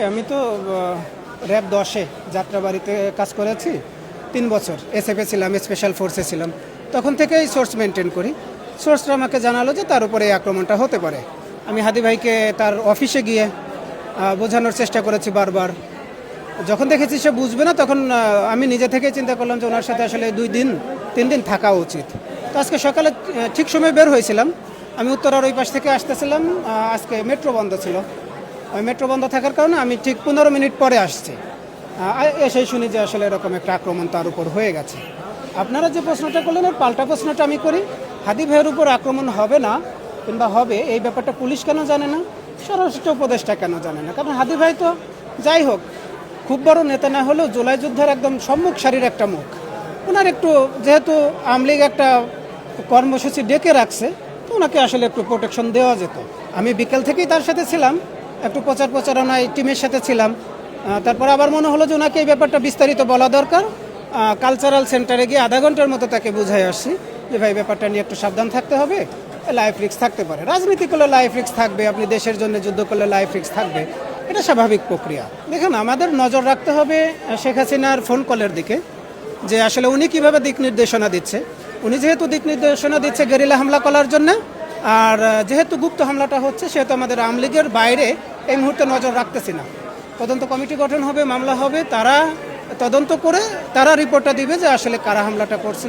আমি তো র্যাব 10-এ যাত্রাবাড়িতে কাজ করেছি 3 বছর। এসএফে ছিলাম, স্পেশাল ফোর্সে ছিলাম। তখন থেকেই সোর্স মেনটেন করি। সোর্সটা আমাকে জানালো যে তার উপরে এই আক্রমণটা হতে পারে। আমি হাদি ভাইকে তার অফিসে গিয়ে বোঝানোর চেষ্টা করেছি বারবার। যখন দেখেছি সে বুঝবে না, তখন আমি নিজে থেকেই চিন্তা করলাম যে ওনার সাথে আসলে 2-3 দিন থাকা উচিত। তো আজকে সকালে ঠিক সময় বের হয়েছিলাম। আমি উত্তরার ওই পাশ থেকে আসতেছিলাম। আজকে মেট্রো বন্ধ ছিল। ওই মেট্রো বন্ধ থাকার কারণে আমি ঠিক 15 মিনিট পরে আসছি। এসেই শুনি যে আসলে এরকম একটা আক্রমণ তার উপর হয়ে গেছে। আপনারা যে প্রশ্নটা করলেন ওর পাল্টা প্রশ্নটা আমি করি। হাদি ভাইয়ের উপর আক্রমণ হবে না কিংবা হবে, এই ব্যাপারটা পুলিশ কেন জানে না, স্বরাষ্ট্র উপদেষ্টা কেন জানে না? কারণ হাদি ভাই তো যাই হোক খুব বড় নেতা না হলেও জুলাই যুদ্ধের একদম সম্মুখ সারির একটা মুখ। ওনার একটু যেহেতু আওয়ামী লীগ একটা কর্মসূচি ডেকে রাখছে, তো ওনাকে আসলে একটু প্রোটেকশন দেওয়া যেত। আমি বিকেল থেকেই তার সাথে ছিলাম, একটু প্রচারণায় টিমের সাথে ছিলাম। তারপর আবার মনে হলো যে ওনাকে এই ব্যাপারটা বিস্তারিত বলা দরকার। কালচারাল সেন্টারে গিয়ে আধা ঘন্টার মতো তাকে বুঝাই আসছি যে ভাই ব্যাপারটা নিয়ে একটু সাবধান থাকতে হবে, লাইফ রিস্ক থাকতে পারে। রাজনীতি করলে লাইফ রিস্ক থাকবে, আপনি দেশের জন্য যুদ্ধ করলে লাইফ রিস্ক থাকবে, এটা স্বাভাবিক প্রক্রিয়া। দেখুন, আমাদের নজর রাখতে হবে শেখ হাসিনার ফোন কলের দিকে, যে আসলে উনি কিভাবে দিক নির্দেশনা দিচ্ছে। উনি যেহেতু দিক নির্দেশনা দিচ্ছে গেরিলা হামলা করার জন্য, আর যেহেতু গুপ্ত হামলাটা হচ্ছে, সেহেতু আমাদের আওয়ামী লীগের বাইরে এই মুহূর্তে নজর রাখতেছি না। তদন্ত কমিটি গঠন হবে, মামলা হবে, তারা তদন্ত করে তারা রিপোর্টটা দিবে যে আসলে কারা হামলাটা করছিল।